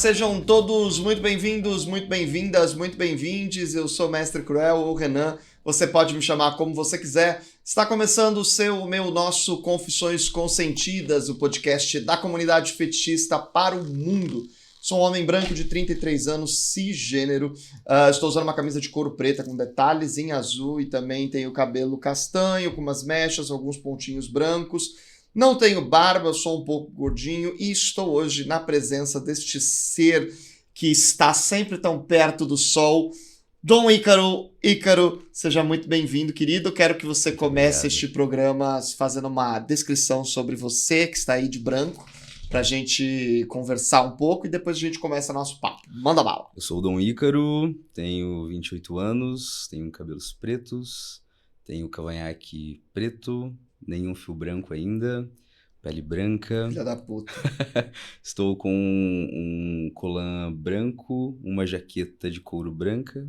sejam todos muito bem-vindos, muito bem-vindas, muito bem-vindes. Eu sou o Mestre Cruel, ou Renan. Você pode me chamar como você quiser. Está começando o nosso Confissões Consentidas, o podcast da comunidade fetichista para o mundo. Sou um homem branco de 33 anos, cisgênero. Estou usando uma camisa de couro preta com detalhes em azul e também tenho cabelo castanho, com umas mechas, alguns pontinhos brancos. Não tenho barba, sou um pouco gordinho e estou hoje na presença deste ser que está sempre tão perto do sol, Dom Ícaro. Ícaro, seja muito bem-vindo, querido. Quero que você comece este programa fazendo uma descrição sobre você, que está aí de branco, para a gente conversar um pouco e depois a gente começa nosso papo. Manda bala. Eu sou o Dom Ícaro, tenho 28 anos, tenho cabelos pretos, tenho cavanhaque preto, nenhum fio branco ainda, pele branca. Filha da puta. Estou com um colã branco, uma jaqueta de couro branca,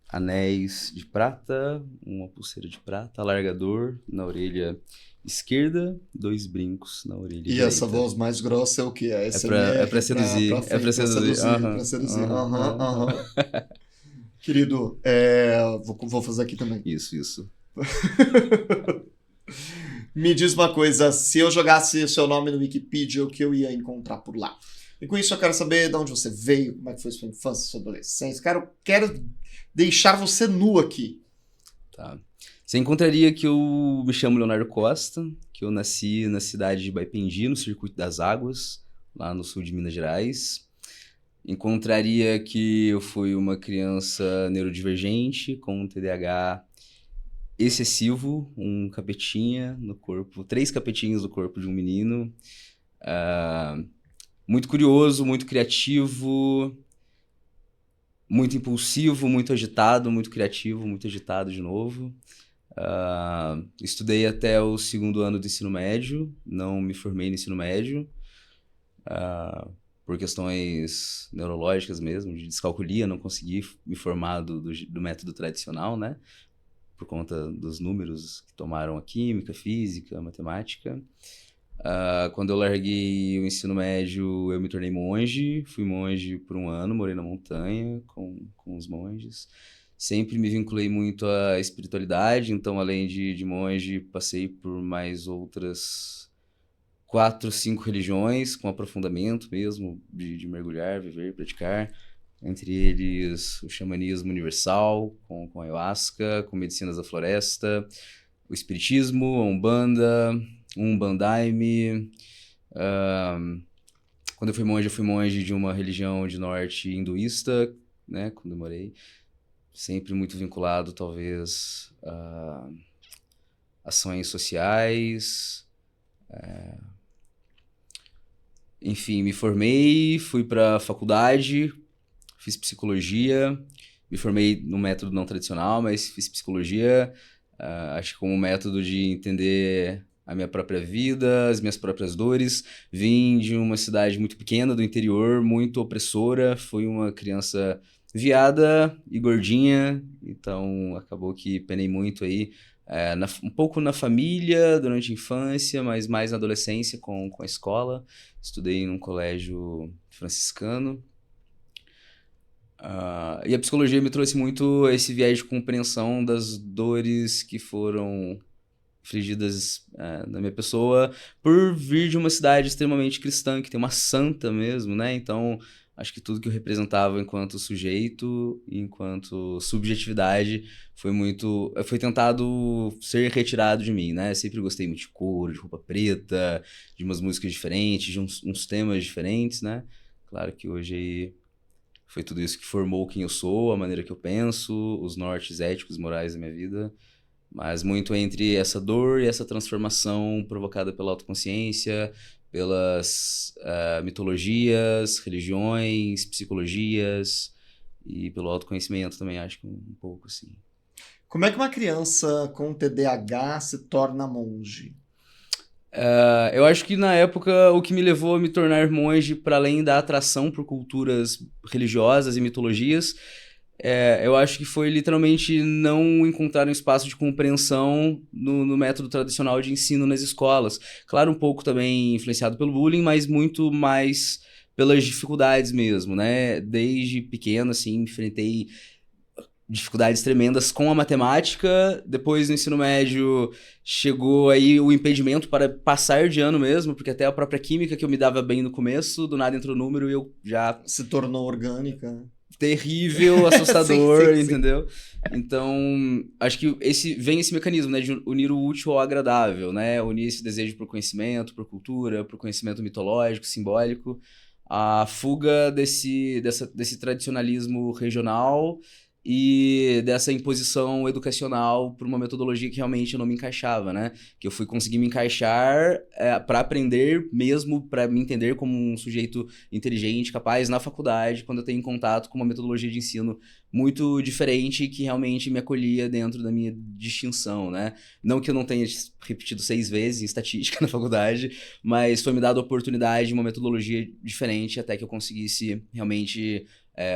anéis de prata, uma pulseira de prata, alargador na orelha esquerda, 2 brincos na orelha direita. E essa voz mais grossa é o que? É pra seduzir. Pra seduzir. Querido, vou fazer aqui também. Isso. Me diz uma coisa, se eu jogasse o seu nome no Wikipedia, o que eu ia encontrar por lá? E com isso eu quero saber de onde você veio, como é que foi sua infância, sua adolescência. Quero deixar você nu aqui. Tá. Você encontraria que eu me chamo Leonardo Costa, que eu nasci na cidade de Baipendi, no Circuito das Águas, lá no sul de Minas Gerais. Encontraria que eu fui uma criança neurodivergente, com um TDAH excessivo, um capetinha no corpo, 3 capetinhos no corpo de um menino. Muito curioso, muito criativo, muito impulsivo, muito agitado, muito criativo, muito agitado de novo. Estudei até o 2º ano do ensino médio, não me formei no ensino médio, por questões neurológicas mesmo, de descalculia, não consegui me formar do método tradicional, né? Por conta dos números que tomaram a química, a física, a matemática. Quando eu larguei o ensino médio, eu me tornei monge. Fui monge por 1 ano, morei na montanha com os monges. Sempre me vinculei muito à espiritualidade, então além de monge, passei por mais outras 4, 5 religiões, com aprofundamento mesmo, de mergulhar, viver, praticar. Entre eles o xamanismo universal, com ayahuasca, com medicinas da floresta, o espiritismo, a umbanda, umbandaime. Quando eu fui monge de uma religião de norte hinduísta, né, quando eu morei. Sempre muito vinculado, talvez, a ações sociais. Enfim, me formei, fui para a faculdade, fiz psicologia, me formei no método não tradicional, mas fiz psicologia, acho que como método de entender a minha própria vida, as minhas próprias dores. Vim de uma cidade muito pequena do interior, muito opressora, fui uma criança viada e gordinha, então acabou que penei muito aí, um pouco na família durante a infância, mas mais na adolescência com a escola. Estudei num colégio franciscano. E a psicologia me trouxe muito esse viés de compreensão das dores que foram infligidas na minha pessoa por vir de uma cidade extremamente cristã, que tem uma santa mesmo, né? Então, acho que tudo que eu representava enquanto sujeito, enquanto subjetividade, foi tentado ser retirado de mim, né? Sempre gostei muito de couro, de roupa preta, de umas músicas diferentes, de uns temas diferentes, né? Claro que hoje aí foi tudo isso que formou quem eu sou, a maneira que eu penso, os nortes éticos e morais da minha vida. Mas muito entre essa dor e essa transformação provocada pela autoconsciência, pelas mitologias, religiões, psicologias e pelo autoconhecimento também, acho que um pouco assim. Como é que uma criança com TDAH se torna monge? Eu acho que na época o que me levou a me tornar monge, para além da atração por culturas religiosas e mitologias, eu acho que foi literalmente não encontrar um espaço de compreensão no método tradicional de ensino nas escolas. Claro, um pouco também influenciado pelo bullying, mas muito mais pelas dificuldades mesmo, né? Desde pequeno, assim, enfrentei dificuldades tremendas com a matemática. Depois, no ensino médio, chegou aí o impedimento para passar de ano mesmo, porque até a própria química que eu me dava bem no começo, do nada entrou o número e eu já... Se tornou orgânica. Terrível, assustador, Sim. entendeu? Então, acho que vem esse mecanismo, né, de unir o útil ao agradável, né? Unir esse desejo por conhecimento, por cultura, por conhecimento mitológico, simbólico, a fuga desse tradicionalismo regional e dessa imposição educacional por uma metodologia que realmente não me encaixava, né? Que eu fui conseguir me encaixar para aprender mesmo, para me entender como um sujeito inteligente, capaz, na faculdade, quando eu tenho contato com uma metodologia de ensino muito diferente que realmente me acolhia dentro da minha distinção, né? Não que eu não tenha repetido 6 vezes em estatística na faculdade, mas foi me dada a oportunidade de uma metodologia diferente até que eu conseguisse realmente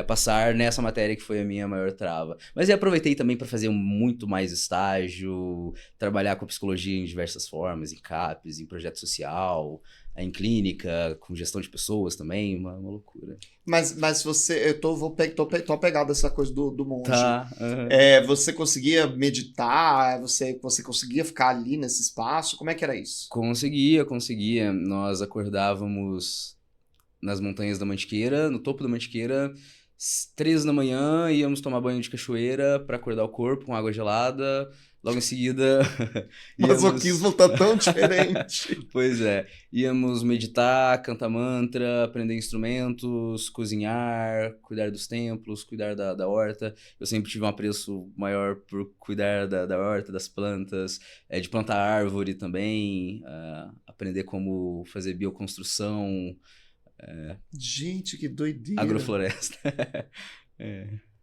passar nessa matéria que foi a minha maior trava. Mas eu aproveitei também para fazer muito mais estágio, trabalhar com psicologia em diversas formas, em CAPES, em projeto social, em clínica, com gestão de pessoas também, uma loucura. Mas você, tô apegado a essa coisa do monge. Tá. Você conseguia meditar? Você conseguia ficar ali nesse espaço? Como é que era isso? Conseguia. Nós acordávamos nas montanhas da Mantiqueira, no topo da Mantiqueira, 3 da manhã, íamos tomar banho de cachoeira para acordar o corpo com água gelada. Logo em seguida, Masoquismo tá tão diferente. Pois é, íamos meditar, cantar mantra, aprender instrumentos, cozinhar, cuidar dos templos, cuidar da horta. Eu sempre tive um apreço maior por cuidar da horta, das plantas, de plantar árvore também, aprender como fazer bioconstrução, Gente, que doideira. agrofloresta.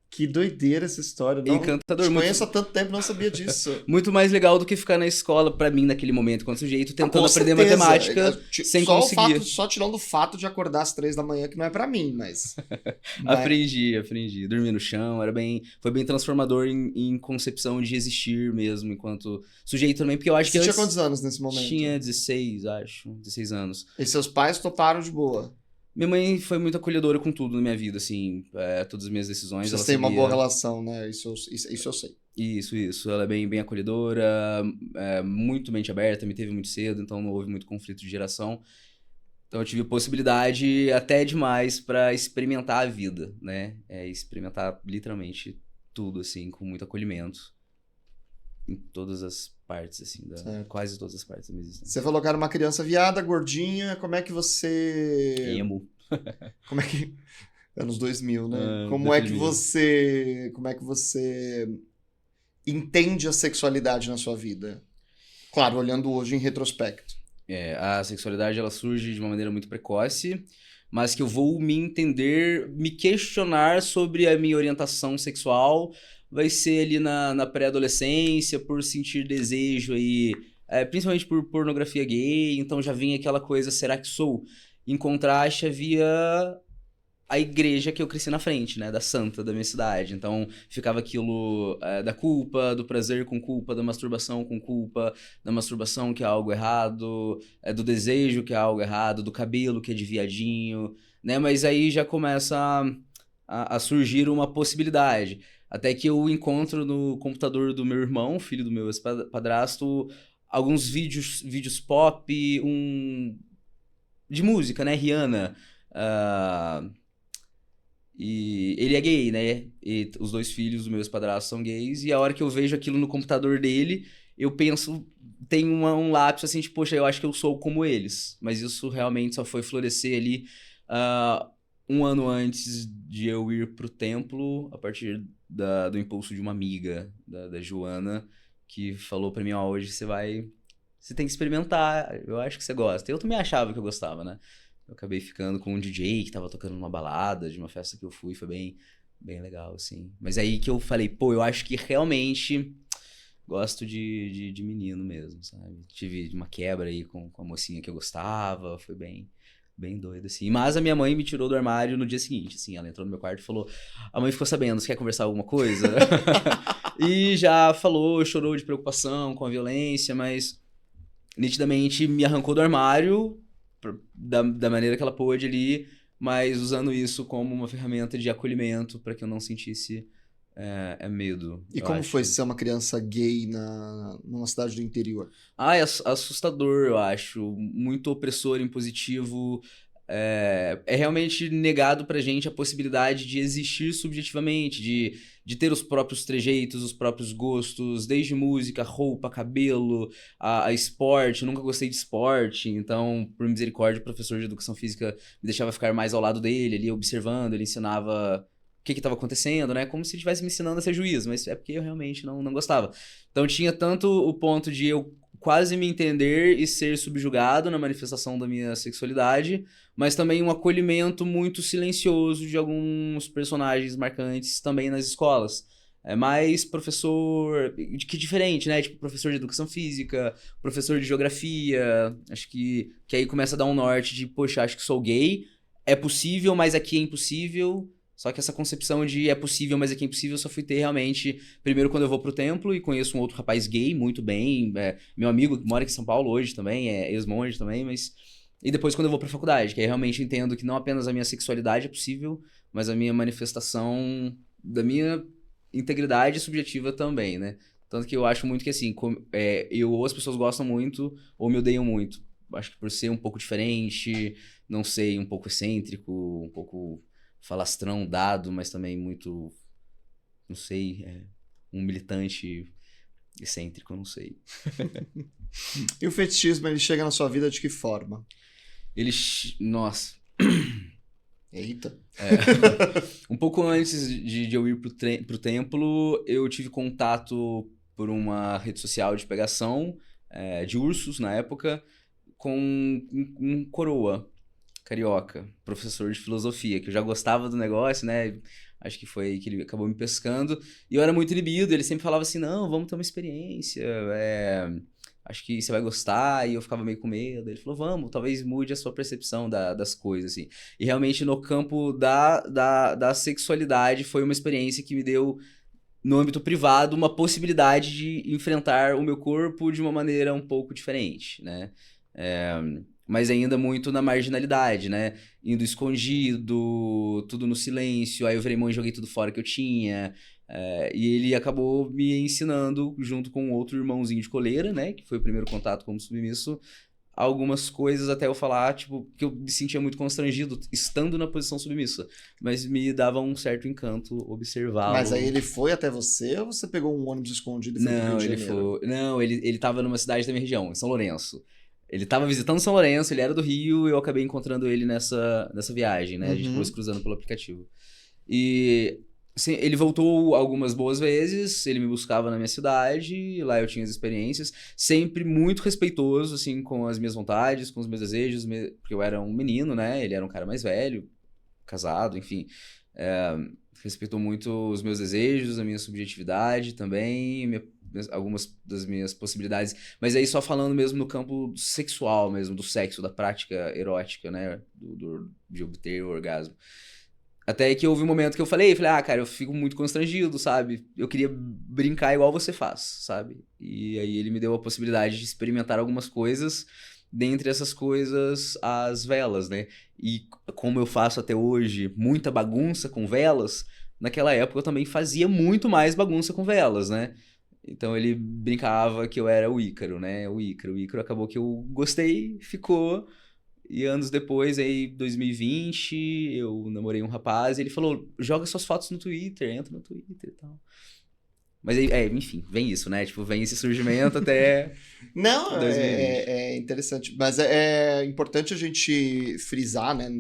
Que doideira essa história. Não, Encantador. Te conheço há tanto tempo, não sabia disso. Muito mais legal do que ficar na escola, pra mim, naquele momento, quando sujeito, tentando aprender certeza. matemática sem conseguir. Só tirando o fato de acordar às 3 da manhã, que não é pra mim, mas... Aprendi. Dormi no chão, foi bem transformador em concepção de existir mesmo, enquanto sujeito também, porque eu acho que Você tinha quantos anos nesse momento? Tinha 16, acho, 16 anos. E seus pais toparam de boa? Minha mãe foi muito acolhedora com tudo na minha vida, assim, todas as minhas decisões. Vocês têm uma boa relação, né? Isso eu sei. Isso. Ela é bem acolhedora, muito mente aberta, me teve muito cedo, então não houve muito conflito de geração. Então eu tive possibilidade até demais para experimentar a vida, né? Experimentar literalmente tudo, assim, com muito acolhimento. Em todas as partes, assim, quase todas as partes da minha existência. Você falou que era uma criança viada, gordinha, como é que você... Emo. Como é que... Anos 2000, né? Como é que você entende a sexualidade na sua vida? Claro, olhando hoje em retrospecto. A sexualidade, ela surge de uma maneira muito precoce, mas que eu vou me questionar sobre a minha orientação sexual vai ser ali na pré-adolescência, por sentir desejo aí, principalmente por pornografia gay, então já vinha aquela coisa, será que sou? Em contraste, havia a igreja que eu cresci na frente, né, da santa da minha cidade, então ficava aquilo da culpa, do prazer com culpa, da masturbação com culpa, da masturbação que é algo errado, do desejo que é algo errado, do cabelo que é de viadinho, né, mas aí já começa a surgir uma possibilidade. Até que eu encontro no computador do meu irmão, filho do meu padrasto, alguns vídeos pop, de música, né? Rihanna. E ele é gay, né? E os 2 filhos do meu padrasto são gays. E a hora que eu vejo aquilo no computador dele, eu penso... Tem um lapso assim, tipo, poxa, eu acho que eu sou como eles. Mas isso realmente só foi florescer ali 1 ano antes de eu ir pro templo, a partir do impulso de uma amiga, da Joana, que falou pra mim, hoje você tem que experimentar, eu acho que você gosta. Eu também achava que eu gostava, né? Eu acabei ficando com um DJ que tava tocando numa balada de uma festa que eu fui, foi bem legal, assim. Mas aí que eu falei, eu acho que realmente gosto de menino mesmo, sabe? Tive uma quebra aí com a mocinha que eu gostava, foi bem doido, assim. Mas a minha mãe me tirou do armário no dia seguinte, assim. Ela entrou no meu quarto e falou... A mãe ficou sabendo, você quer conversar alguma coisa? E já falou, chorou de preocupação com a violência, mas... Nitidamente me arrancou do armário da maneira que ela pôde ali, mas usando isso como uma ferramenta de acolhimento para que eu não sentisse medo. E como foi ser uma criança gay numa cidade do interior? É assustador, eu acho. Muito opressor, impositivo. É realmente negado pra gente a possibilidade de existir subjetivamente, de ter os próprios trejeitos, os próprios gostos, desde música, roupa, cabelo, a esporte. Eu nunca gostei de esporte, então, por misericórdia, o professor de educação física me deixava ficar mais ao lado dele, ali observando, ele ensinava o que estava acontecendo, né? Como se ele estivesse me ensinando a ser juiz, mas é porque eu realmente não gostava. Então tinha tanto o ponto de eu quase me entender e ser subjugado na manifestação da minha sexualidade, mas também um acolhimento muito silencioso de alguns personagens marcantes também nas escolas. É mais professor, que diferente, né? Tipo, professor de educação física, professor de geografia. Acho que aí começa a dar um norte de, poxa, acho que sou gay, é possível, mas aqui é impossível. Só que essa concepção de é possível, mas aqui é impossível, eu só fui ter realmente, primeiro quando eu vou pro templo e conheço um outro rapaz gay muito bem, meu amigo que mora aqui em São Paulo hoje também, é ex-monge também, mas... E depois quando eu vou pra faculdade, que aí realmente entendo que não apenas a minha sexualidade é possível, mas a minha manifestação da minha integridade subjetiva também, né? Tanto que eu acho muito que assim, ou as pessoas gostam muito, ou me odeiam muito. Acho que por ser um pouco diferente, não sei, um pouco excêntrico, um pouco... falastrão dado, mas também muito, não sei, um militante excêntrico, não sei. E o fetichismo, ele chega na sua vida de que forma? Nossa. Eita. Um pouco antes de eu ir pro templo, eu tive contato por uma rede social de pegação, de ursos na época, com um coroa carioca, professor de filosofia, que eu já gostava do negócio, né? Acho que foi aí que ele acabou me pescando. E eu era muito inibido, ele sempre falava assim, não, vamos ter uma experiência, acho que você vai gostar. E eu ficava meio com medo. Ele falou, vamos, talvez mude a sua percepção das coisas, assim. E realmente no campo da sexualidade foi uma experiência que me deu, no âmbito privado, uma possibilidade de enfrentar o meu corpo de uma maneira um pouco diferente, né? Mas ainda muito na marginalidade, né? Indo escondido, tudo no silêncio. Aí eu virei mão e joguei tudo fora que eu tinha. E ele acabou me ensinando, junto com outro irmãozinho de coleira, né? Que foi o primeiro contato como submisso, algumas coisas até eu falar, tipo, que eu me sentia muito constrangido estando na posição submissa. Mas me dava um certo encanto observá-lo. Mas aí ele foi até você ou você pegou um ônibus escondido e foi pro Rio de Janeiro? Não, ele tava numa cidade da minha região, em São Lourenço. Ele tava visitando São Lourenço, ele era do Rio, e eu acabei encontrando ele nessa viagem, né? A gente foi se cruzando pelo aplicativo. E assim, ele voltou algumas boas vezes, ele me buscava na minha cidade, lá eu tinha as experiências, sempre muito respeitoso, assim, com as minhas vontades, com os meus desejos, porque eu era um menino, né? Ele era um cara mais velho, casado, enfim. Respeitou muito os meus desejos, a minha subjetividade também, algumas das minhas possibilidades, mas aí só falando mesmo no campo sexual mesmo, do sexo, da prática erótica, né, de obter o orgasmo. Até que houve um momento que eu falei, cara, eu fico muito constrangido, sabe? Eu queria brincar igual você faz, sabe? E aí ele me deu a possibilidade de experimentar algumas coisas, dentre essas coisas, as velas, né? E como eu faço até hoje muita bagunça com velas, naquela época eu também fazia muito mais bagunça com velas, né? Então ele brincava que eu era o Ícaro, né? O Ícaro acabou que eu gostei, ficou. E anos depois, aí, 2020, eu namorei um rapaz e ele falou, joga suas fotos no Twitter, entra no Twitter e tal. Mas aí, enfim, vem isso, né? Tipo, vem esse surgimento até... Não, 2020. é interessante. Mas é importante a gente frisar, né?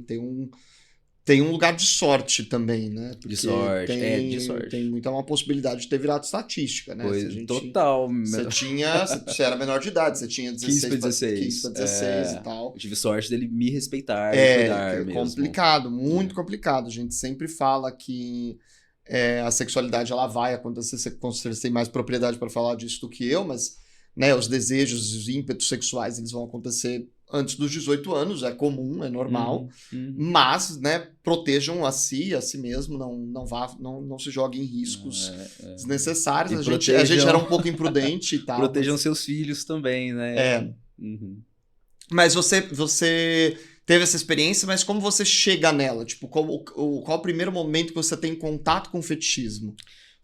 Tem um lugar de sorte também, né? Porque de sorte, de sorte. Tem muita uma possibilidade de ter virado estatística, né? Total. Você era menor de idade, você tinha 15 pra 16 e tal. Eu tive sorte dele me respeitar e cuidar mesmo. Complicado, muito complicado. A gente sempre fala que a sexualidade ela vai acontecer, você tem mais propriedade para falar disso do que eu, mas né, os desejos, os ímpetos sexuais, eles vão acontecer antes dos 18 anos, é comum, é normal, mas, né, protejam a si mesmo, não se joguem em riscos desnecessários. A gente era um pouco imprudente e tal. Protejam seus filhos também, né? Mas você teve essa experiência, mas como você chega nela? Tipo, qual o primeiro momento que você tem contato com o fetichismo?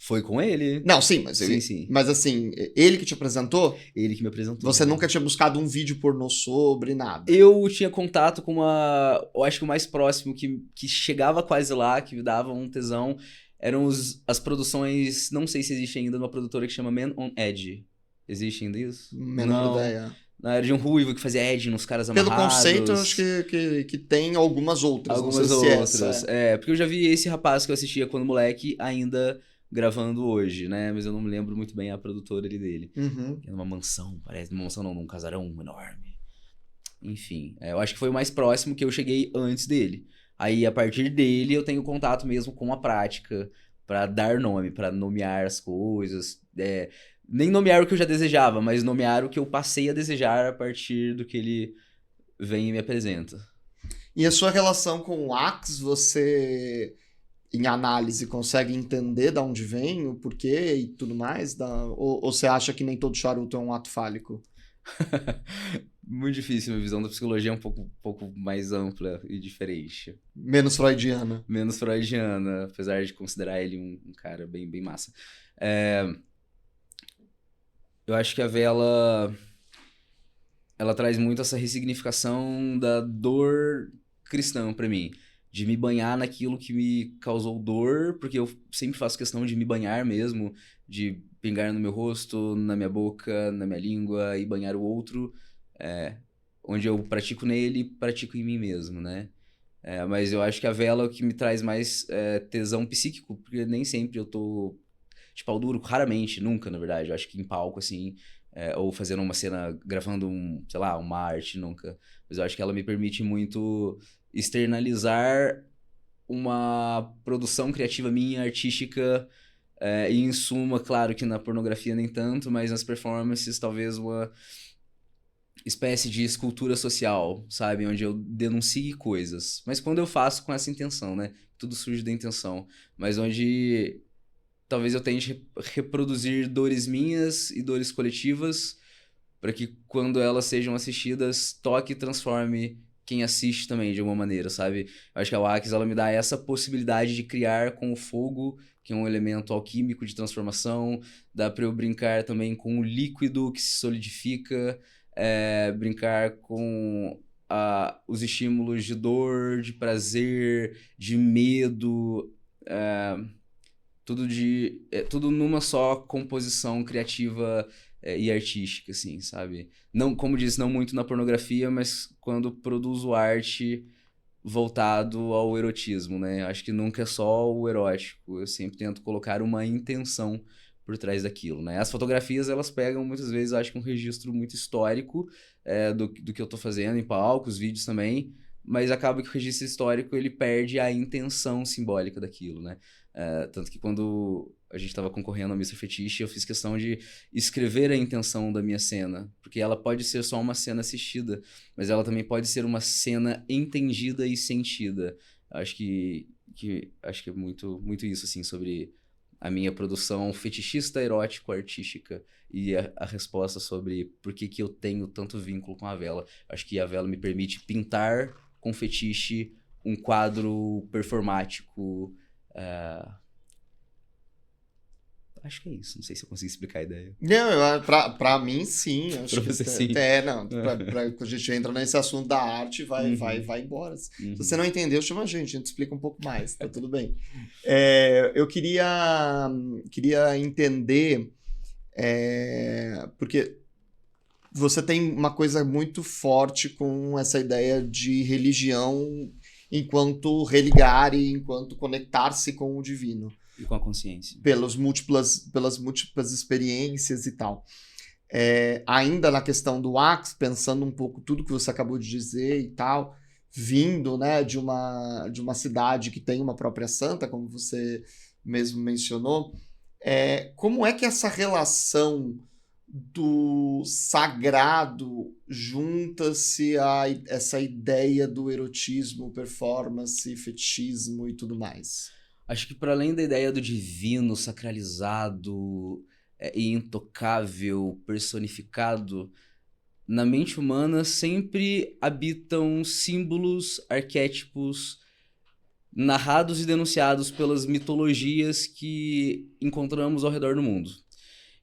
Foi com ele. Não, sim, mas, Sim. mas assim, ele que te apresentou? Ele que me apresentou. Você nunca tinha buscado um vídeo pornô sobre nada? Eu tinha contato com eu acho que o mais próximo que chegava quase lá, que me dava um tesão, eram as produções, não sei se existe ainda, uma produtora que chama Man on Edge. Existe ainda isso? Menor ideia. Não, era de um ruivo que fazia edge nos caras Pelo amarrados. conceito, eu acho que tem algumas outras. Algumas não sei outras. se essa Porque eu já vi esse rapaz que eu assistia quando moleque, ainda gravando hoje, né? Mas eu não me lembro muito bem a produtora ali dele. Uhum. Era uma mansão, parece. Uma mansão não, num casarão enorme. Enfim, eu acho que foi o mais próximo que eu cheguei antes dele. Aí, a partir dele, eu tenho contato mesmo com a prática, pra dar nome, pra nomear as coisas. Nem nomear o que eu já desejava, mas nomear o que eu passei a desejar a partir do que ele vem e me apresenta. E a sua relação com o Axe, você, em análise, consegue entender de onde vem, o porquê e tudo mais? Ou você acha que nem todo charuto é um ato fálico? Muito difícil, minha visão da psicologia é um pouco mais ampla e diferente. Menos freudiana. Menos freudiana, apesar de considerar ele um cara bem, bem massa. Eu acho que a vela, ela traz muito essa ressignificação da dor cristã pra mim. De me banhar naquilo que me causou dor, porque eu sempre faço questão de me banhar mesmo, de pingar no meu rosto, na minha boca, na minha língua e banhar o outro. Onde eu pratico nele, pratico em mim mesmo, né? Mas eu acho que a vela é o que me traz mais tesão psíquico, porque nem sempre eu tô de pau duro, raramente, nunca, na verdade. Eu acho que em palco, assim, ou fazendo uma cena, gravando sei lá, uma arte, nunca. Mas eu acho que ela me permite muito externalizar uma produção criativa minha, artística, e em suma, claro que na pornografia nem tanto, mas nas performances talvez uma espécie de escultura social, sabe? Onde eu denuncie coisas. Mas quando eu faço com essa intenção, né? Tudo surge da intenção. Mas onde talvez eu tente reproduzir dores minhas e dores coletivas para que quando elas sejam assistidas, toque e transforme quem assiste também de alguma maneira, sabe? Eu acho que a Wax, ela me dá essa possibilidade de criar com o fogo, que é um elemento alquímico de transformação. Dá para eu brincar também com o líquido que se solidifica, brincar com os estímulos de dor, de prazer, de medo, tudo numa só composição criativa e artística, assim, sabe? Não, como disse, não muito na pornografia, mas quando produzo arte voltado ao erotismo, né? Acho que nunca é só o erótico, eu sempre tento colocar uma intenção por trás daquilo, né? As fotografias, elas pegam muitas vezes, acho que um registro muito histórico do que eu tô fazendo em palco, os vídeos também, mas acaba que o registro histórico, ele perde a intenção simbólica daquilo, né? Tanto que quando a gente estava concorrendo ao Mr. Fetiche, eu fiz questão de escrever a intenção da minha cena, porque ela pode ser só uma cena assistida, mas ela também pode ser uma cena entendida e sentida. Acho que é muito, muito isso, assim, sobre a minha produção fetichista, erótico-artística e a resposta sobre por que eu tenho tanto vínculo com a vela. Acho que a vela me permite pintar com fetiche um quadro performático. Acho que é isso. Não sei se eu consegui explicar a ideia. Não, pra mim, sim. Acho Pra que você, sim. não. Quando a gente entra nesse assunto da arte, vai embora. Se você não entendeu, chama a gente explica um pouco mais. Tá tudo bem. Eu queria entender, porque você tem uma coisa muito forte com essa ideia de religião enquanto religar e enquanto conectar-se com o divino. E com a consciência. Pelas múltiplas experiências e tal. Ainda na questão do Axe, pensando um pouco tudo que você acabou de dizer e tal, vindo, né, de uma cidade que tem uma própria santa, como você mesmo mencionou, como é que essa relação do sagrado junta-se a essa ideia do erotismo, performance, fetichismo e tudo mais? Acho que para além da ideia do divino, sacralizado e intocável, personificado, na mente humana sempre habitam símbolos, arquétipos narrados e denunciados pelas mitologias que encontramos ao redor do mundo.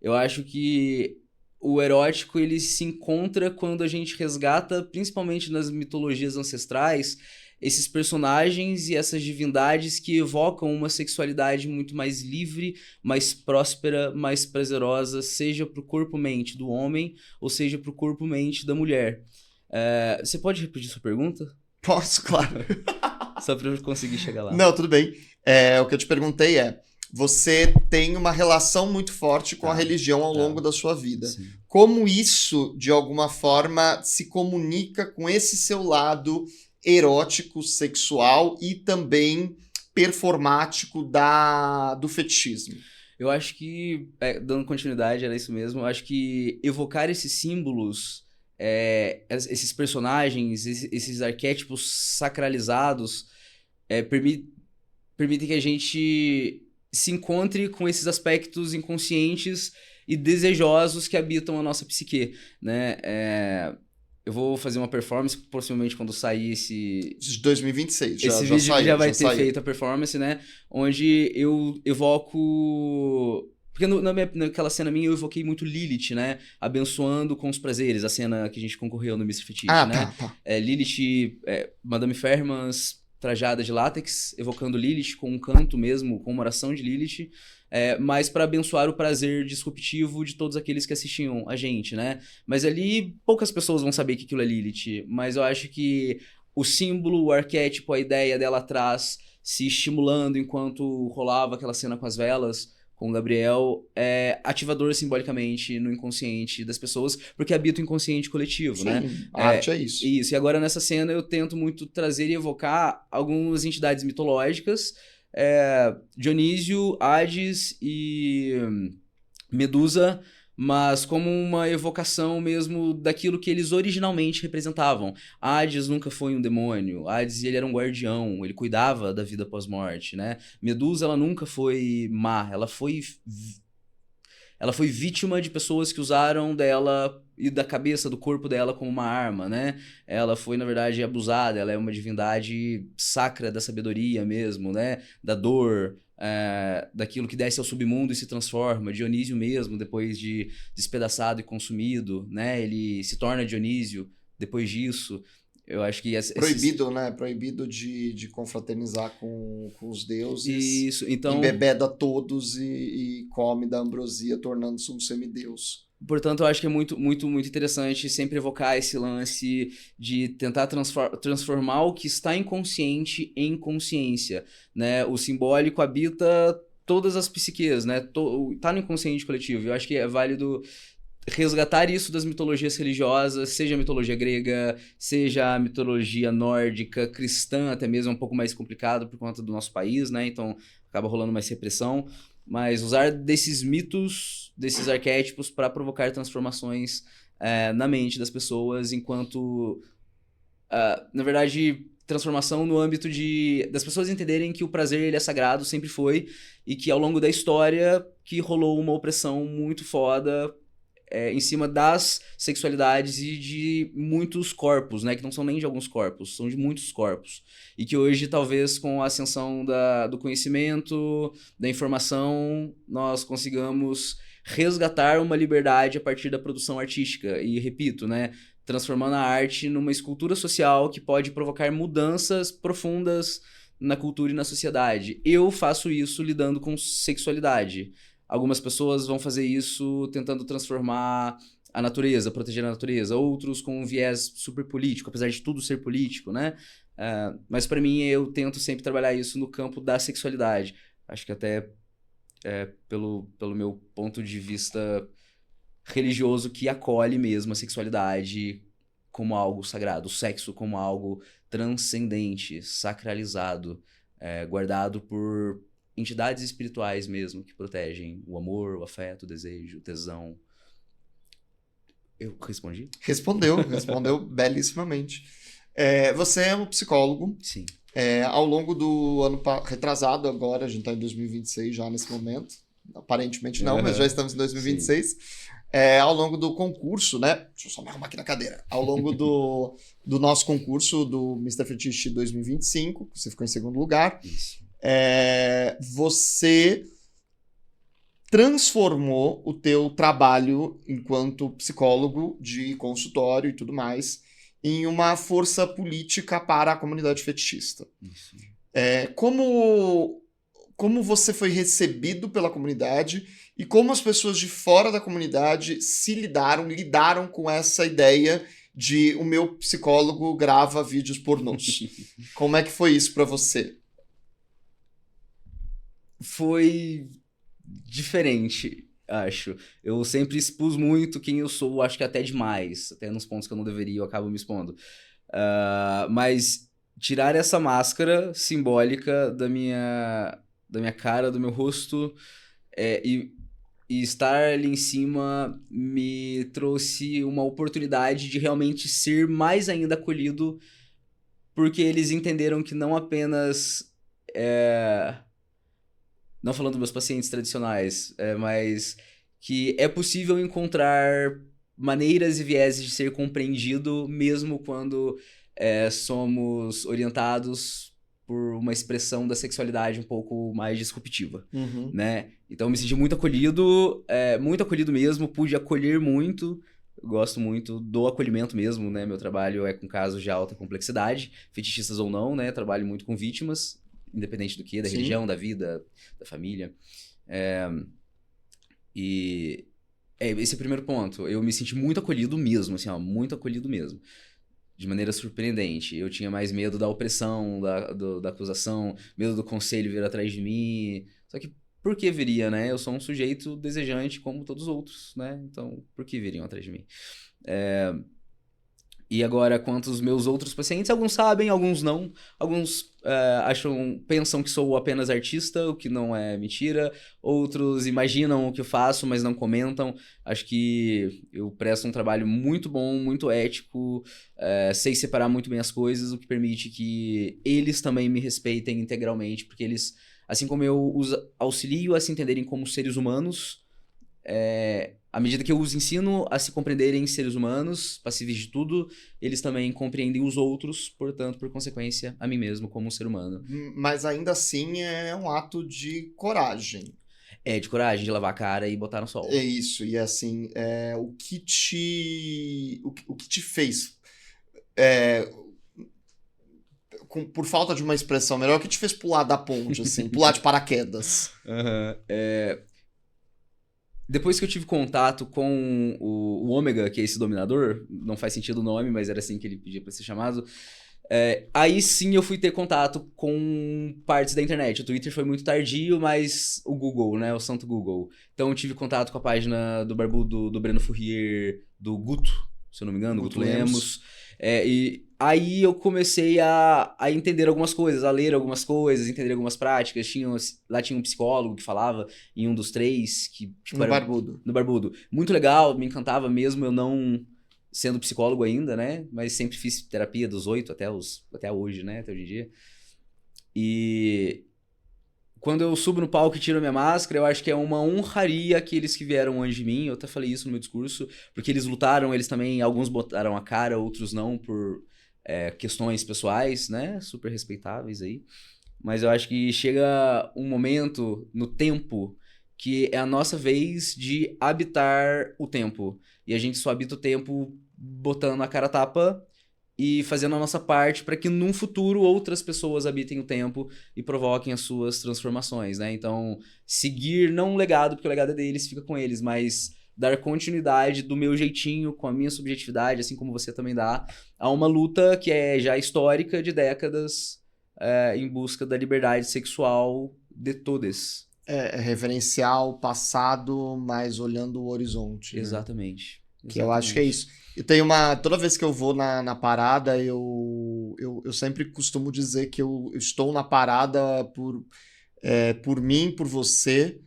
Eu acho que o erótico ele se encontra quando a gente resgata, principalmente nas mitologias ancestrais, esses personagens e essas divindades que evocam uma sexualidade muito mais livre, mais próspera, mais prazerosa, seja para o corpo-mente do homem ou seja para o corpo-mente da mulher. Você pode repetir sua pergunta? Posso, claro. Só para eu conseguir chegar lá. Não, tudo bem. O que eu te perguntei você tem uma relação muito forte com a religião ao longo da sua vida. Sim. Como isso, de alguma forma, se comunica com esse seu lado erótico, sexual e também performático do fetichismo? Eu acho que, dando continuidade, era isso mesmo, eu acho que evocar esses símbolos, esses personagens, esses arquétipos sacralizados, permitem que a gente se encontre com esses aspectos inconscientes e desejosos que habitam a nossa psique, né? Eu vou fazer uma performance, possivelmente quando sair De 2026, esse vídeo saiu, já vai ter feito a performance, né? Onde eu evoco... Porque naquela cena minha eu evoquei muito Lilith, né? Abençoando com os prazeres, a cena que a gente concorreu no Mr. Fetiche, né? Tá. Lilith, Madame Fairmans, trajada de látex, evocando Lilith com um canto mesmo, com uma oração de Lilith, mas para abençoar o prazer disruptivo de todos aqueles que assistiam a gente, né? Mas ali poucas pessoas vão saber que aquilo é Lilith, mas eu acho que o símbolo, o arquétipo, a ideia dela atrás se estimulando enquanto rolava aquela cena com as velas, com o Gabriel, é ativador simbolicamente no inconsciente das pessoas, porque habita o inconsciente coletivo, né? A arte é isso. Isso, e agora nessa cena eu tento muito trazer e evocar algumas entidades mitológicas, Dionísio, Hades e Medusa, mas como uma evocação mesmo daquilo que eles originalmente representavam. Hades nunca foi um demônio, Hades ele era um guardião, ele cuidava da vida pós-morte, né? Medusa ela nunca foi má, ela foi vítima de pessoas que usaram dela e da cabeça, do corpo dela como uma arma, né? Ela foi, na verdade, abusada, ela é uma divindade sacra da sabedoria mesmo, né? Da dor, daquilo que desce ao submundo e se transforma. Dionísio mesmo, depois de despedaçado e consumido, né? Ele se torna Dionísio depois disso. Eu acho que... Proibido, né? Proibido de confraternizar com os deuses. Isso, então... Embebeda todos e come da ambrosia, tornando-se um semideus. Portanto, eu acho que é muito, muito, muito interessante sempre evocar esse lance de tentar transformar o que está inconsciente em consciência, né? O simbólico habita todas as psiques, né? Tá no inconsciente coletivo. Eu acho que é válido resgatar isso das mitologias religiosas, seja a mitologia grega, seja a mitologia nórdica, cristã, até mesmo é um pouco mais complicado por conta do nosso país, né? Então, acaba rolando mais repressão. Mas usar desses mitos, desses arquétipos para provocar transformações na mente das pessoas, enquanto, na verdade, transformação no âmbito das pessoas entenderem que o prazer ele é sagrado, sempre foi, e que ao longo da história que rolou uma opressão muito foda em cima das sexualidades e de muitos corpos, né? Que não são nem de alguns corpos, são de muitos corpos. E que hoje, talvez, com a ascensão do conhecimento, da informação, nós consigamos resgatar uma liberdade a partir da produção artística. E, repito, né? Transformando a arte numa escultura social que pode provocar mudanças profundas na cultura e na sociedade. Eu faço isso lidando com sexualidade. Algumas pessoas vão fazer isso tentando transformar a natureza, proteger a natureza. Outros com um viés super político, apesar de tudo ser político, né? Mas para mim, eu tento sempre trabalhar isso no campo da sexualidade. Acho que até pelo meu ponto de vista religioso que acolhe mesmo a sexualidade como algo sagrado. O sexo como algo transcendente, sacralizado, guardado por entidades espirituais mesmo, que protegem o amor, o afeto, o desejo, o tesão. Eu respondi? Respondeu belíssimamente. Você é um psicólogo. Sim. Ao longo do ano retrasado agora, a gente está em 2026 já nesse momento. Aparentemente não, mas já estamos em 2026. ao longo do concurso, né? Deixa eu só me arrumar aqui na cadeira. Ao longo do nosso concurso do Mr. Fetiche 2025, você ficou em segundo lugar, Isso. você transformou o teu trabalho enquanto psicólogo de consultório e tudo mais em uma força política para a comunidade fetichista. Isso. Como você foi recebido pela comunidade e como as pessoas de fora da comunidade lidaram com essa ideia de o meu psicólogo grava vídeos pornôs? Como é que foi isso para você? Foi diferente, acho. Eu sempre expus muito quem eu sou, acho que até demais. Até nos pontos que eu não deveria, eu acabo me expondo. Mas tirar essa máscara simbólica da minha cara, do meu rosto, e estar ali em cima me trouxe uma oportunidade de realmente ser mais ainda acolhido, porque eles entenderam que não apenas... não falando dos meus pacientes tradicionais, mas que é possível encontrar maneiras e vieses de ser compreendido mesmo quando somos orientados por uma expressão da sexualidade um pouco mais disruptiva, né? Então eu me senti muito acolhido mesmo, pude acolher muito, eu gosto muito do acolhimento mesmo, né? Meu trabalho é com casos de alta complexidade, fetichistas ou não, né? Trabalho muito com vítimas, independente do que, da religião, da vida, da família. Esse é o primeiro ponto. Eu me senti muito acolhido mesmo, assim, ó, muito acolhido mesmo. De maneira surpreendente. Eu tinha mais medo da opressão, da acusação, medo do conselho vir atrás de mim. Só que por que viria, né? Eu sou um sujeito desejante como todos os outros, né? Então, por que viriam atrás de mim? E agora, quanto aos meus outros pacientes, alguns sabem, alguns não. Alguns pensam que sou apenas artista, o que não é mentira. Outros imaginam o que eu faço, mas não comentam. Acho que eu presto um trabalho muito bom, muito ético, sei separar muito bem as coisas, o que permite que eles também me respeitem integralmente, porque eles, assim como eu os auxilio a se entenderem como seres humanos, à medida que eu os ensino a se compreenderem seres humanos, passíveis de tudo, eles também compreendem os outros, portanto, por consequência, a mim mesmo como um ser humano. Mas ainda assim é um ato de coragem. De coragem, de lavar a cara e botar no sol. É isso, e assim, o que te fez, por falta de uma expressão melhor, o que te fez pular da ponte, assim, pular de paraquedas? Depois que eu tive contato com o Ômega, que é esse dominador, não faz sentido o nome, mas era assim que ele pedia pra ser chamado, aí sim eu fui ter contato com partes da internet. O Twitter foi muito tardio, mas o Google, né, o santo Google. Então eu tive contato com a página do Barbudo, do Breno Fourrier, do Guto, se eu não me engano, Guto Lemos. E aí eu comecei a entender algumas coisas, a ler algumas coisas, entender algumas práticas. Lá tinha um psicólogo que falava em um dos 3, que tipo, No Barbudo. Muito legal, me encantava mesmo, eu não sendo psicólogo ainda, né? Mas sempre fiz terapia dos 8 até hoje, né? Até hoje em dia. E quando eu subo no palco e tiro a minha máscara, eu acho que é uma honraria aqueles que vieram antes de mim. Eu até falei isso no meu discurso, porque eles lutaram, eles também, alguns botaram a cara, outros não, por questões pessoais, né? Super respeitáveis aí. Mas eu acho que chega um momento no tempo que é a nossa vez de habitar o tempo. E a gente só habita o tempo botando a cara a tapa e fazendo a nossa parte para que num futuro outras pessoas habitem o tempo e provoquem as suas transformações, né? Então, seguir não um legado, porque o legado é deles, fica com eles, mas dar continuidade do meu jeitinho, com a minha subjetividade, assim como você também dá, a uma luta que é já histórica de décadas em busca da liberdade sexual de todos. Reverenciar o passado, mas olhando o horizonte. Né? Exatamente. Que eu acho que é isso. Eu tenho toda vez que eu vou na parada, eu sempre costumo dizer que eu estou na parada por mim, por você,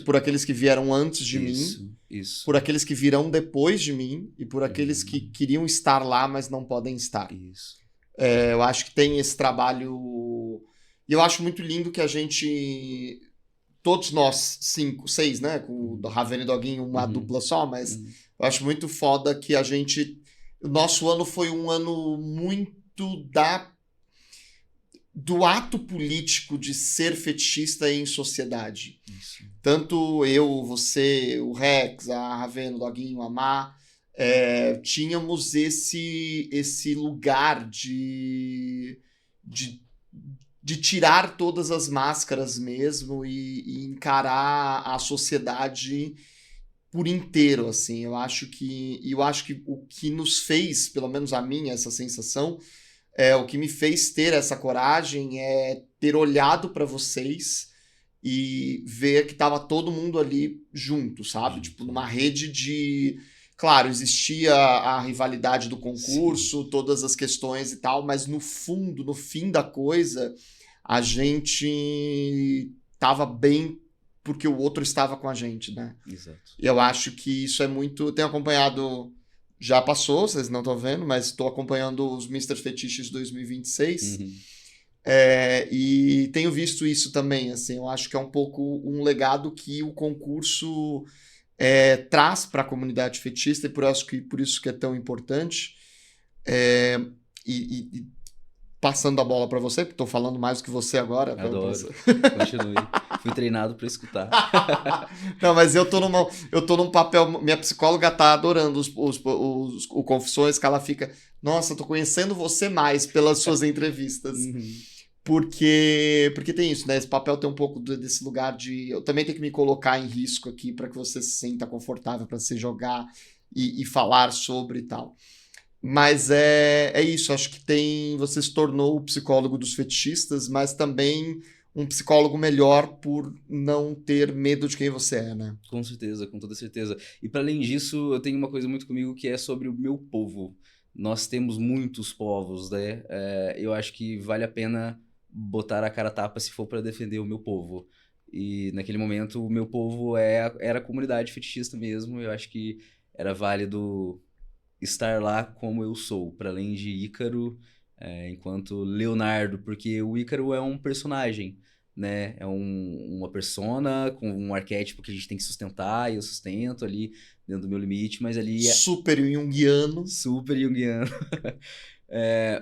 por aqueles que vieram antes de mim, por aqueles que virão depois de mim e por aqueles que queriam estar lá, mas não podem estar. Isso. Eu acho que tem esse trabalho. E eu acho muito lindo que a gente. todos nós, 5, 6, né? Com o Ravena e Doguinho, uma dupla só, mas eu acho muito foda que a gente... O nosso ano foi um ano muito do ato político de ser fetichista em sociedade. Isso. Tanto eu, você, o Rex, a Ravena, o Doguinho, a Má, tínhamos esse lugar de tirar todas as máscaras mesmo e encarar a sociedade por inteiro, assim. Eu acho que o que nos fez, pelo menos a mim, essa sensação, o que me fez ter essa coragem é ter olhado para vocês e ver que tava todo mundo ali junto, sabe? Tipo, numa rede de... Claro, existia a rivalidade do concurso, todas as questões e tal, mas no fundo, no fim da coisa, a gente tava bem porque o outro estava com a gente, né? Exato. E eu acho que isso é muito... Tenho acompanhado... Já passou, vocês não estão vendo, mas estou acompanhando os Mr. Fetiches 2026. E tenho visto isso também, assim, eu acho que é um pouco um legado que o concurso traz para a comunidade fetista e por isso que é tão importante. E passando a bola para você, porque estou falando mais do que você agora. Adoro. Continue. Fui treinado para escutar. Não, mas eu tô num papel... Minha psicóloga tá adorando o Confissões, que ela fica... Nossa, tô conhecendo você mais pelas suas entrevistas. Porque tem isso, né? Esse papel tem um pouco desse lugar de... Eu também tenho que me colocar em risco aqui para que você se sinta confortável para se jogar e falar sobre e tal. Mas é isso, acho que você se tornou o psicólogo dos fetichistas, mas também um psicólogo melhor por não ter medo de quem você é, né? Com certeza, com toda certeza. E para além disso, eu tenho uma coisa muito comigo que é sobre o meu povo. Nós temos muitos povos, né? Eu acho que vale a pena botar a cara a tapa se for para defender o meu povo. E naquele momento, o meu povo era a comunidade fetichista mesmo. Eu acho que era válido estar lá como eu sou, para além de Ícaro, enquanto Leonardo, porque o Ícaro é um personagem, né? É uma persona com um arquétipo que a gente tem que sustentar, e eu sustento ali dentro do meu limite, mas ali super junguiano. Super junguiano.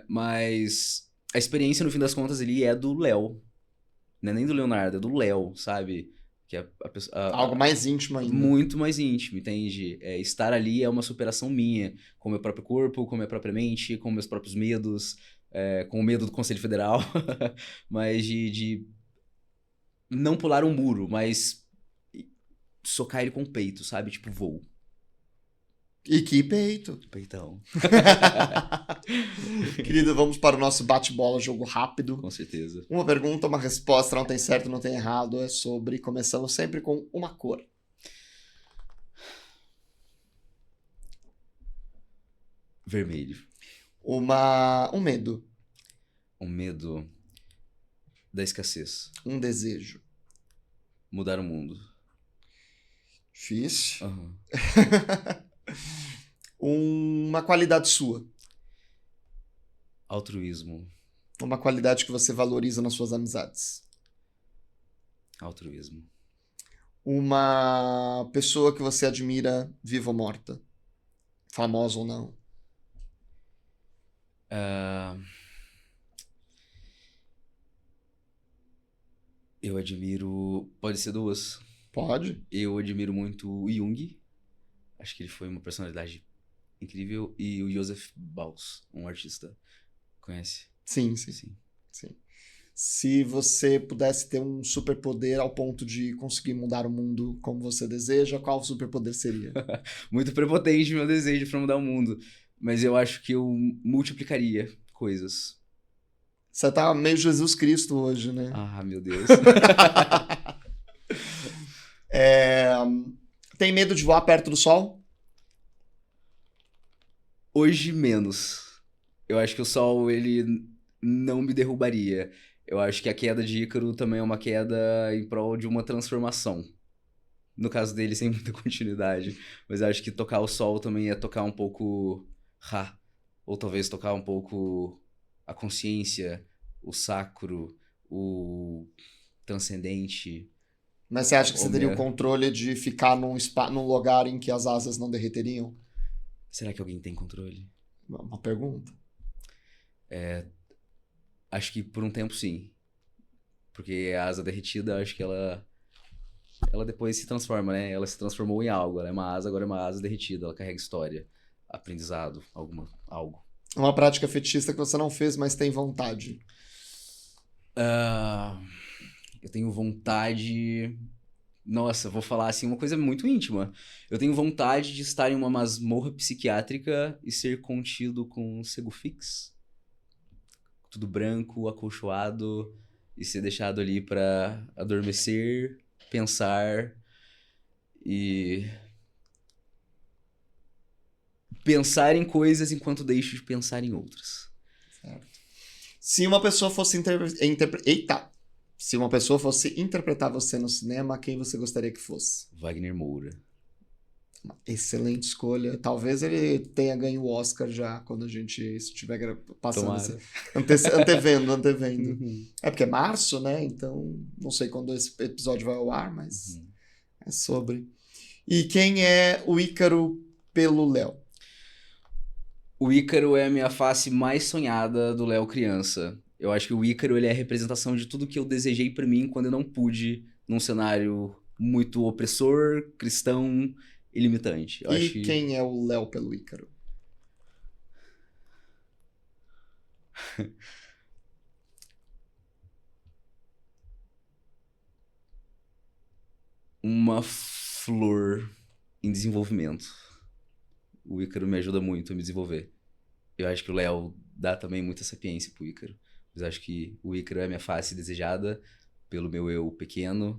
Mas a experiência, no fim das contas, ali é do Léo. Não é nem do Leonardo, é do Léo, sabe? Que Algo mais íntimo ainda. Muito mais íntimo, entende? Estar ali é uma superação minha, com o meu próprio corpo, com a minha própria mente, com meus próprios medos, com o medo do Conselho Federal, mas de não pular um muro, mas socar ele com o peito, sabe? Tipo voo. E que peito. Peitão. Querido, vamos para o nosso bate-bola, jogo rápido. Com certeza. Uma pergunta, uma resposta, não tem certo, não tem errado. É sobre... Começamos sempre com uma cor. Vermelho. Um medo. Um medo da escassez. Um desejo. Mudar o mundo. Difícil. Uhum. Uma qualidade sua. Altruísmo. Uma qualidade que você valoriza nas suas amizades. Altruísmo. Uma pessoa que você admira, viva ou morta. Famosa ou não. Eu admiro... Pode ser duas. Pode. Eu admiro muito o Jung. Acho que ele foi uma personalidade incrível. E o Joseph Beuys, um artista. Conhece? Sim. Se você pudesse ter um superpoder ao ponto de conseguir mudar o mundo como você deseja, qual superpoder seria? Muito prepotente meu desejo para mudar o mundo. Mas eu acho que eu multiplicaria coisas. Você tá meio Jesus Cristo hoje, né? Ah, meu Deus. Tem medo de voar perto do sol? Hoje, menos. Eu acho que o sol, ele não me derrubaria. Eu acho que a queda de Ícaro também é uma queda em prol de uma transformação. No caso dele, sem muita continuidade. Mas eu acho que tocar o sol também é tocar um pouco Ra. Ou talvez tocar um pouco a consciência, o sacro, o transcendente. Mas você acha que você teria o Homem- controle de ficar num lugar em que as asas não derreteriam? Será que alguém tem controle? Uma pergunta. Acho que por um tempo sim. Porque a asa derretida, acho que ela depois se transforma, né? Ela se transformou em algo. Ela é uma asa, agora é uma asa derretida. Ela carrega história, aprendizado, algo. Uma prática fetichista que você não fez, mas tem vontade. Eu tenho vontade... Nossa, vou falar assim uma coisa muito íntima. Eu tenho vontade de estar em uma masmorra psiquiátrica e ser contido com um Segufix. Tudo branco, acolchoado, e ser deixado ali pra adormecer, pensar e pensar em coisas enquanto deixo de pensar em outras. Se uma pessoa fosse Se uma pessoa fosse interpretar você no cinema, quem você gostaria que fosse? Wagner Moura. Uma excelente escolha. Talvez ele tenha ganho o Oscar já, quando a gente estiver passando Tomara. antevendo. Uhum. É porque é março, né? Então, não sei quando esse episódio vai ao ar, mas é sobre. E quem é o Ícaro pelo Léo? O Ícaro é a minha face mais sonhada do Léo criança. Eu acho que o Ícaro ele é a representação de tudo que eu desejei pra mim quando eu não pude num cenário muito opressor, cristão e limitante. Eu acho que... Quem é o Léo pelo Ícaro? Uma flor em desenvolvimento. O Ícaro me ajuda muito a me desenvolver. Eu acho que o Léo dá também muita sapiência pro Ícaro. Mas acho que o Ícaro é a minha face desejada pelo meu eu pequeno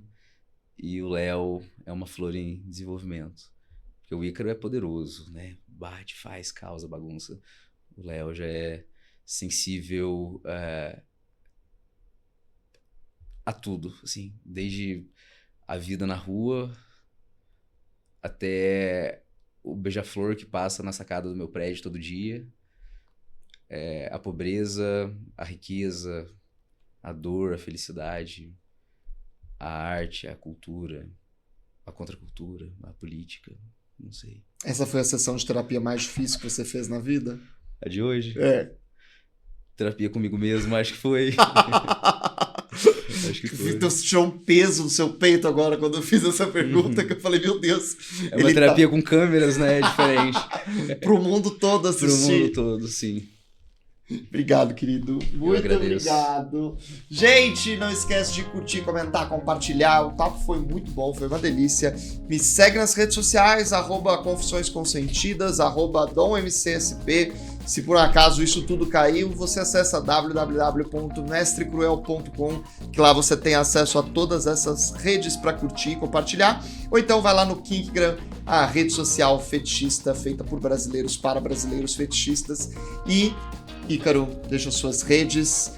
e o Léo é uma flor em desenvolvimento. Porque o Ícaro é poderoso, né? Bate, faz, causa bagunça. O Léo já é sensível a tudo, assim. Desde a vida na rua até o beija-flor que passa na sacada do meu prédio todo dia. A pobreza, a riqueza, a dor, a felicidade, a arte, a cultura, a contracultura, a política, não sei. Essa foi a sessão de terapia mais difícil que você fez na vida? A de hoje? É. Terapia comigo mesmo, acho que foi. Acho que foi. Então, você tirou um peso no seu peito agora quando eu fiz essa pergunta, que eu falei, meu Deus. É uma terapia com câmeras, né? É diferente. Pro mundo todo assistir. Pro mundo todo, sim. Obrigado, querido. Muito agradeço. obrigado. Gente, não esquece de curtir, comentar, compartilhar. O papo foi muito bom, foi uma delícia. Me segue nas redes sociais, @confissões consentidas, @dommcsp. Se por acaso isso tudo caiu, você acessa www.mestrecruel.com, que lá você tem acesso a todas essas redes para curtir e compartilhar. Ou então vai lá no Kinkgram, a rede social fetichista feita por brasileiros para brasileiros fetichistas. E Ícaro, deixa suas redes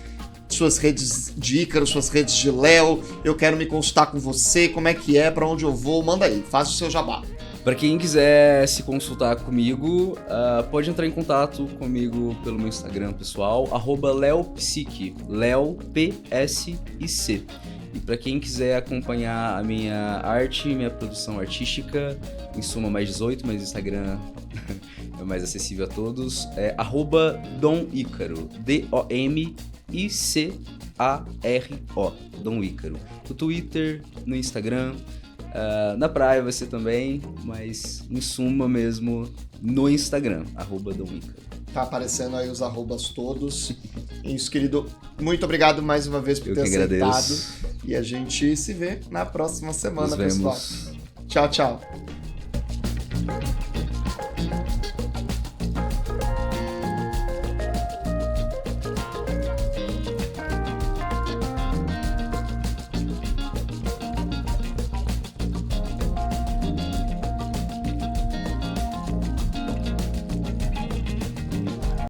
de Ícaro, suas redes de Léo. Eu quero me consultar com você, como é que é, pra onde eu vou, manda aí, faz o seu jabá. Pra quem quiser se consultar comigo, pode entrar em contato comigo pelo meu Instagram pessoal, @leopsic, Leo P-S-I-C. E pra quem quiser acompanhar a minha arte, minha produção artística, em suma mais 18, mas o Instagram é mais acessível a todos, é @domicaro, D-O-M-I-C-A-R-O, Dom Ícaro. No Twitter, no Instagram, na privacy também, mas em suma mesmo no Instagram, @domicaro. Tá aparecendo aí os arrobas todos. Isso, querido. Muito obrigado mais uma vez por Eu ter que aceitado. agradeço. E a gente se vê na próxima semana, Nos pessoal. vemos. Tchau, tchau.